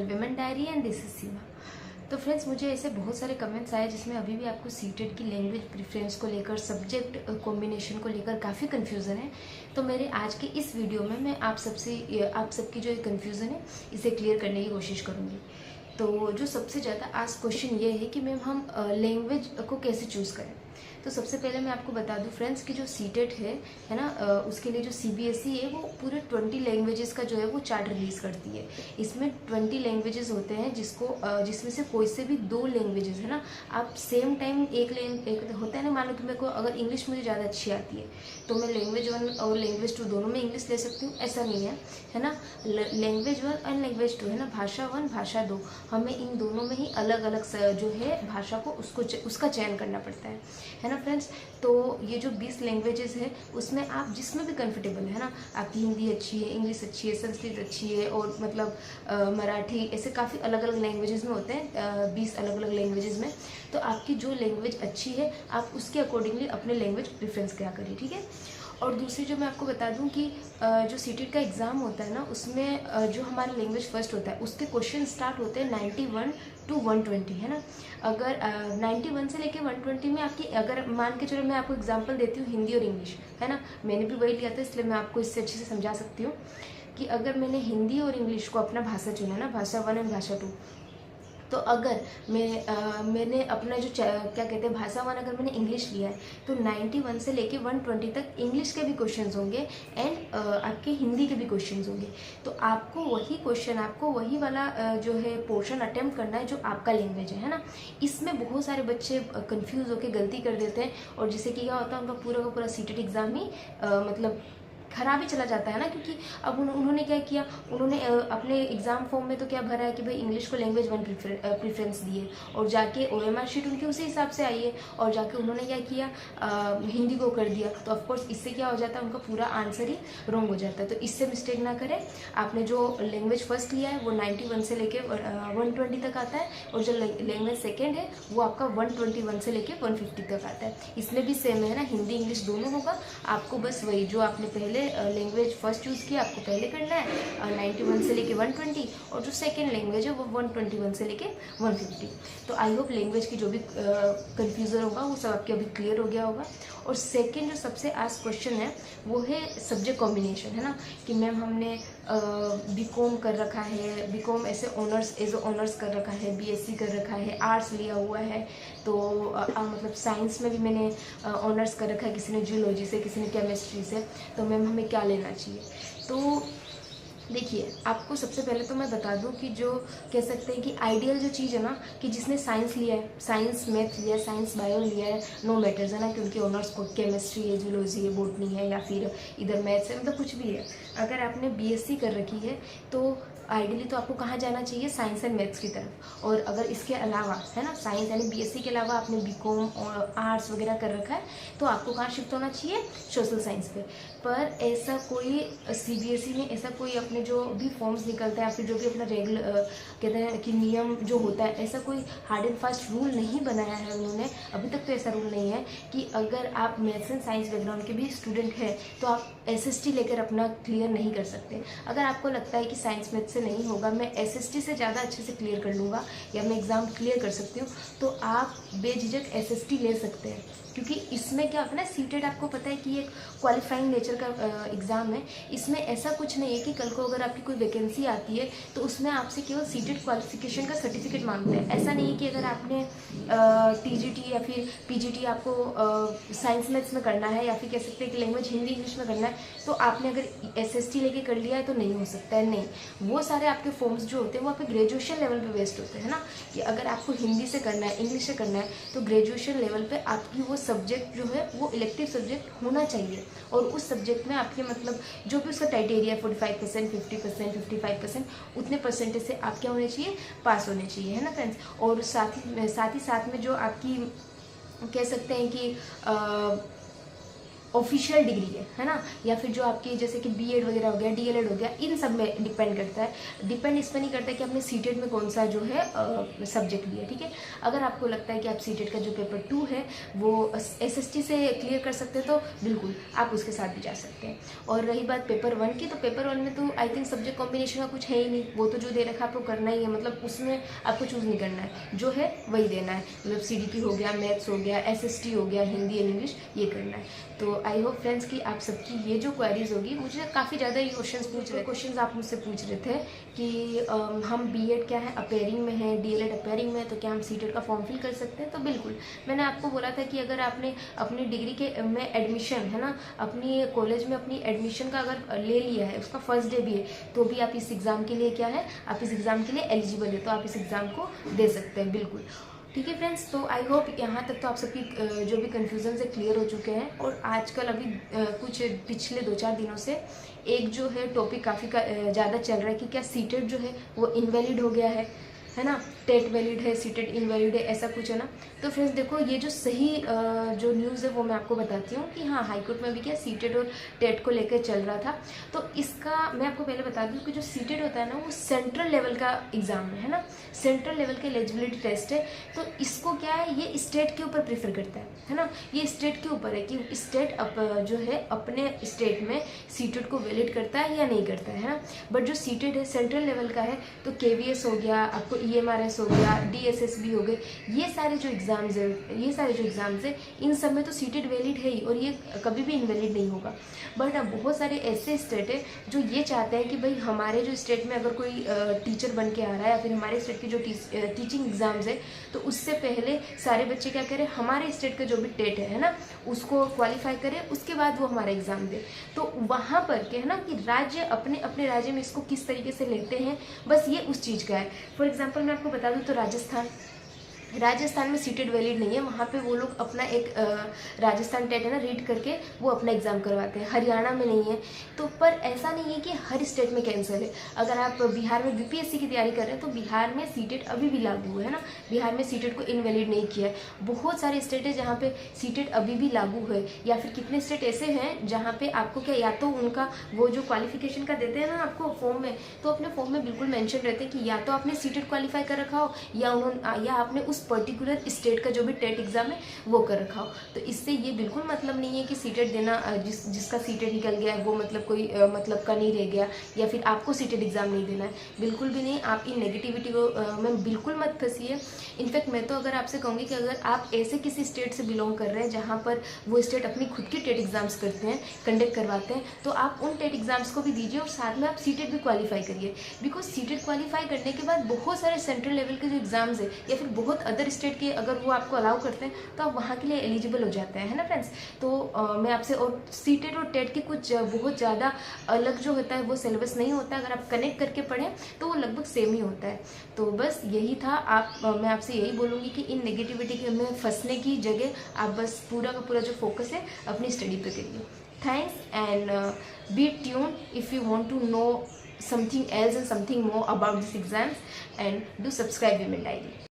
Channel women diary and this is Seema. तो friends, मुझे ऐसे बहुत सारे कमेंट्स आए जिसमें अभी भी आपको सीटेट की लैंग्वेज प्रेफरेंस को लेकर, सब्जेक्ट कॉम्बिनेशन को लेकर काफ़ी कन्फ्यूज़न है। तो मेरे आज के इस वीडियो में मैं आप सबकी जो कन्फ्यूज़न है इसे क्लियर करने की कोशिश करूँगी। तो जो सबसे ज़्यादा आस्क क्वेश्चन ये है कि मैम हम लैंग्वेज को कैसे चूज़ करें। तो सबसे पहले मैं आपको बता दूं फ्रेंड्स कि जो सीटेट है ना, उसके लिए जो सीबीएसई है वो पूरे 20 लैंग्वेजेस का जो है वो चार्ट रिलीज़ करती है। इसमें 20 लैंग्वेजेस होते हैं जिसमें से कोई से भी 2 लैंग्वेजेस है ना, आप सेम टाइम एक होता है ना, मान लो कि मेरे को अगर इंग्लिश मुझे ज़्यादा अच्छी आती है तो मैं लैंग्वेज 1 और लैंग्वेज 2 दोनों में इंग्लिश ले सकती हूँ, ऐसा नहीं है ना। लैंग्वेज 1 और लैंग्वेज 2 है ना, भाषा 1 भाषा 2, हमें इन दोनों में ही अलग अलग जो है भाषा को उसका चयन करना पड़ता है ना फ्रेंड्स। तो ये जो 20 लैंग्वेजेस है उसमें आप जिसमें भी कंफर्टेबल है ना, आपकी हिंदी अच्छी है, इंग्लिश अच्छी है, संस्कृत अच्छी है और मतलब मराठी, ऐसे काफ़ी अलग अलग लैंग्वेजेस में होते हैं, 20 अलग अलग लैंग्वेजेस में। तो आपकी जो लैंग्वेज अच्छी है आप उसके अकॉर्डिंगली अपने लैंग्वेज प्रेफरेंस क्या करिए, ठीक है। और दूसरी जो मैं आपको बता दूं कि जो सीटेट का एग्ज़ाम होता है ना, उसमें जो हमारा लैंग्वेज फर्स्ट होता है उसके क्वेश्चन स्टार्ट होते हैं 91 to 120 है ना। अगर 91 से लेके 120 में आपकी, अगर मान के चलो मैं आपको एग्जांपल देती हूँ हिंदी और इंग्लिश है ना, मैंने भी वही लिया था इसलिए मैं आपको इससे अच्छे से समझा सकती हूँ कि अगर मैंने हिंदी और इंग्लिश को अपना भाषा चुना ना, भाषा 1 एंड भाषा 2, तो अगर मैंने अपना जो क्या कहते हैं भाषा 1 अगर मैंने इंग्लिश लिया है तो 91 से लेके 120 तक इंग्लिश के भी क्वेश्चंस होंगे एंड आपके हिंदी के भी क्वेश्चंस होंगे। तो आपको वही क्वेश्चन, आपको वही वाला जो है पोर्शन अटेम्प्ट करना है जो आपका लैंग्वेज है ना। इसमें बहुत सारे बच्चे कंफ्यूज होकर गलती कर देते हैं और जिससे कि क्या होता है, उनका पूरा का पूरा सीटेट एग्ज़ाम ही मतलब खराब ही चला जाता है ना। क्योंकि अब उन्होंने क्या किया, उन्होंने अपने एग्जाम फॉर्म में तो क्या भरा है कि भाई इंग्लिश को लैंग्वेज 1 प्रेफरेंस दिए और जाके ओएमआर शीट उनकी उसी हिसाब से आई है और जाके उन्होंने क्या किया, हिंदी को कर दिया। तो ऑफकोर्स इससे क्या हो जाता है, उनका पूरा आंसर ही रॉन्ग हो जाता है। तो इससे मिस्टेक ना करें। आपने जो लैंग्वेज फर्स्ट लिया है वो 91 से लेके 120 तक आता है और जो लैंग्वेज सेकेंड है वो आपका 121 से लेके 150 तक आता है। इसमें भी सेम है ना, हिंदी इंग्लिश दोनों होगा। आपको बस वही जो आपने पहले लैंग्वेज फर्स्ट चूज़ किया आपको पहले करना है 91 से लेके 120, और जो सेकेंड लैंग्वेज है वो 121 से लेके 150। तो आई होप लैंग्वेज की जो भी कन्फ्यूज़न होगा वो सब आपके अभी क्लियर हो गया होगा। और सेकेंड जो सबसे आस्क क्वेश्चन है वो है सब्जेक्ट कॉम्बिनेशन है ना, कि मैम हमने बीकॉम कर रखा है, बीकॉम ऐसे ऑनर्स कर रखा है, बीएससी कर रखा है, आर्ट्स लिया हुआ है, तो मतलब साइंस में भी मैंने ऑनर्स कर रखा है, किसी ने जूलॉजी से, किसी ने केमिस्ट्री से, तो मैम हमें क्या लेना चाहिए। तो देखिए, आपको सबसे पहले तो मैं बता दूं कि जो कह सकते हैं कि आइडियल जो चीज़ है ना, कि जिसने साइंस लिया है, साइंस मैथ लिया है, साइंस बायो लिया है, नो मैटर्स है ना, क्योंकि ऑनर्स को केमिस्ट्री है, जूलॉजी है, बॉटनी है या फिर इधर मैथ्स है, मतलब कुछ भी है। अगर आपने बीएससी कर रखी है तो आइडियली तो आपको कहाँ जाना चाहिए, साइंस एंड मैथ्स की तरफ। और अगर इसके अलावा है ना, साइंस यानी बीएससी के अलावा आपने बीकॉम और आर्ट्स वगैरह कर रखा है तो आपको कहाँ शिफ्ट होना चाहिए, सोशल साइंस पे। पर ऐसा कोई सीबीएसई ने ऐसा कोई अपने जो भी फॉर्म्स निकलता है या फिर जो भी अपना रेगुलर कहते हैं कि नियम जो होता है, ऐसा कोई हार्ड एंड फास्ट रूल नहीं बनाया है उन्होंने अभी तक। तो ऐसा रूल नहीं है कि अगर आप मैथ्स एंड साइंस बैकग्राउंड के भी स्टूडेंट हैं तो आप एसएसटी लेकर अपना क्लियर नहीं कर सकते। अगर आपको लगता है कि साइंस मैथ से नहीं होगा, मैं एसएसटी से ज़्यादा अच्छे से क्लियर कर लूँगा या मैं एग्ज़ाम क्लियर कर सकती हूँ, तो आप बेझिझक एसएसटी ले सकते हैं। क्योंकि इसमें क्या होता है ना, सीटेट आपको पता है कि एक क्वालिफाइंग नेचर का एग्ज़ाम है। इसमें ऐसा कुछ नहीं है कि कल को अगर आपकी कोई वैकेंसी आती है तो उसमें आपसे केवल सीटेट क्वालिफिकेशन का सर्टिफिकेट मांगते हैं। ऐसा नहीं है कि अगर आपने टीजीटी या फिर पीजीटी आपको साइंस मैथ्स में करना है या फिर कह सकते हैं कि लैंग्वेज हिंदी इंग्लिश में करना है तो आपने अगर एसएसटी लेके कर लिया है तो नहीं हो सकता है। नहीं, वो सारे आपके फॉर्म्स जो होते हैं वो आपके ग्रेजुएशन लेवल पे बेस्ड होते हैं ना, कि अगर आपको हिंदी से करना है, इंग्लिश से करना है तो ग्रेजुएशन लेवल पे आपकी वो सब्जेक्ट जो है वो इलेक्टिव सब्जेक्ट होना चाहिए। और उस सब्जेक्ट में आपके मतलब जो भी उसका क्राइटेरिया 45%, 50%, 55%, उतने परसेंटेज से आप क्या होने चाहिए, पास होने चाहिए, है ना फ्रेंड्स। और साथ ही साथ में जो आपकी कह सकते हैं कि ऑफिशियल डिग्री है ना, या फिर जो आपकी जैसे कि बीएड वगैरह हो गया, डीएलएड हो गया, इन सब में डिपेंड करता है। डिपेंड इस पर नहीं करता कि आपने सीटेट में कौन सा जो है सब्जेक्ट लिया, ठीक है। अगर आपको लगता है कि आप सीटेट का जो पेपर 2 है वो एसएसटी से क्लियर कर सकते हैं तो बिल्कुल आप उसके साथ भी जा सकते हैं। और रही बात पेपर 1 की, तो पेपर 1 में तो आई थिंक सब्जेक्ट कॉम्बिनेशन का कुछ है ही नहीं, वो तो जो दे रखा है आपको करना ही है, मतलब उसमें आपको चूज़ नहीं करना है, जो है वही देना है। मतलब सीडीटी हो गया, मैथ्स हो गया, एसएसटी हो गया, हिंदी एंड इंग्लिश, ये करना है। तो आई होप फ्रेंड्स कि आप सबकी ये जो क्वेरीज होगी, मुझे काफ़ी ज़्यादा ये क्वेश्चंस आप मुझसे पूछ रहे थे कि हम बीएड क्या है अपेयरिंग में है, डीएलएड अपेयरिंग में है, तो क्या हम सीटेट का फॉर्म फिल कर सकते हैं। तो बिल्कुल मैंने आपको बोला था कि अगर आपने अपनी डिग्री के में एडमिशन है ना, अपनी कॉलेज में अपनी एडमिशन का अगर ले लिया है, उसका फर्स्ट डे भी है, तो भी आप इस एग्ज़ाम के लिए क्या है, आप इस एग्ज़ाम के लिए एलिजिबल है, तो आप इस एग्ज़ाम को दे सकते हैं बिल्कुल। ठीक है फ्रेंड्स, तो आई होप यहाँ तक तो आप सबकी जो भी कन्फ्यूजन से क्लियर हो चुके हैं। और आजकल अभी कुछ पिछले 2-4 दिनों से एक जो है टॉपिक काफ़ी ज़्यादा चल रहा है कि क्या सीटेट जो है वो इनवैलिड हो गया है ना, टेट वैलिड है, सीटेट इनवैलिड है, ऐसा कुछ है ना। तो फ्रेंड्स देखो, ये जो सही जो न्यूज़ है वो मैं आपको बताती हूँ कि हाँ, हाईकोर्ट में भी क्या सीटेट और टेट को लेकर चल रहा था। तो इसका मैं आपको पहले बता दूँ कि जो सीटेट होता है ना, वो सेंट्रल लेवल का एग्ज़ाम है ना, सेंट्रल लेवल का एलिजिबिलिटी टेस्ट है। तो इसको क्या है, ये स्टेट के ऊपर प्रेफर करता है ना, ये स्टेट के ऊपर है कि स्टेट जो है अपने स्टेट में सीटेट को वैलिड करता है या नहीं करता है ना। बट जो सीटेट है सेंट्रल लेवल का है, तो केवीएस हो गया, आपको ईएमआरएस हो गया, डीएसएसबी हो गए, ये सारे जो एग्ज़ाम्स है, इन सब में तो सीटेट वैलिड है ही, और ये कभी भी इनवैलिड नहीं होगा। बट अब बहुत सारे ऐसे स्टेट है जो ये चाहते हैं कि भाई हमारे जो स्टेट में अगर कोई टीचर बन के आ रहा है, या फिर हमारे स्टेट की जो टीचिंग एग्जाम्स है, तो उससे पहले सारे बच्चे क्या करें, हमारे स्टेट का जो भी टेट है ना, उसको क्वालिफाई करें, उसके बाद वो हमारा एग्ज़ाम दे। तो वहाँ पर क्या है ना कि राज्य अपने अपने राज्य में इसको किस तरीके से लेते हैं, बस ये उस चीज़ का है। फॉर एग्जाम्पल मैं आपको बता दूँ तो राजस्थान में सीटेट वैलिड नहीं है, वहाँ पे वो लोग अपना एक राजस्थान टेट है ना, रीड करके वो अपना एग्ज़ाम करवाते हैं। हरियाणा में नहीं है। तो पर ऐसा नहीं है कि हर स्टेट में कैंसिल है। अगर आप बिहार में बीपीएससी की तैयारी कर रहे हैं तो बिहार में सीटेट अभी भी लागू है ना, बिहार में सीटेट को इनवैलिड नहीं किया है। बहुत सारे स्टेट है जहाँ पे सीटेट अभी भी लागू है, या फिर कितने स्टेट ऐसे हैं जहाँ पे आपको क्या, या तो उनका वो जो क्वालिफिकेशन का देते हैं ना आपको फॉर्म में, तो अपने फॉर्म में बिल्कुल मेंशन रहते हैं कि या तो आपने सीटेट क्वालिफाई कर रखा हो, या आपने उस पर्टिकुलर स्टेट का जो भी टेट एग्जाम है वो कर रखा हो। तो इससे ये बिल्कुल मतलब नहीं है कि सीटेट देना, जिसका सीटेट निकल गया है वो मतलब कोई मतलब का नहीं रह गया, या फिर आपको सीटेट एग्जाम नहीं देना है, बिल्कुल भी नहीं। आप इन नेगेटिविटी को में बिल्कुल मत फंसिए। इनफैक्ट मैं तो अगर आपसे कहूँगी कि अगर आप ऐसे किसी स्टेट से बिलोंग कर रहे हैं जहाँ पर वो स्टेट अपनी खुद की टेट एग्जाम्स करते हैं, कंडक्ट करवाते हैं, तो आप उन टेट एग्जाम्स को भी दीजिए और साथ में आप सीटेट भी क्वालिफाई करिए। बिकॉज सीटेट क्वालिफाई करने के बाद बहुत सारे सेंट्रल लेवल के जो एग्जाम्स है, या फिर बहुत अदर स्टेट के अगर वो आपको अलाउ करते हैं, तो आप वहाँ के लिए एलिजिबल हो जाते हैं, है ना फ्रेंड्स। तो मैं आपसे, और सीटेट और टेट के कुछ बहुत ज़्यादा अलग जो होता है वो सिलेबस नहीं होता है। अगर आप कनेक्ट करके पढ़ें तो वो लगभग सेम ही होता है। तो बस यही था। मैं आपसे यही बोलूँगी कि इन नेगेटिविटी के में फंसने की जगह आप बस पूरा का पूरा जो फोकस है अपनी स्टडी पे करिए। Thanks, and be tuned if you want to know something else and something more about these exams, and do subscribe Women Diary.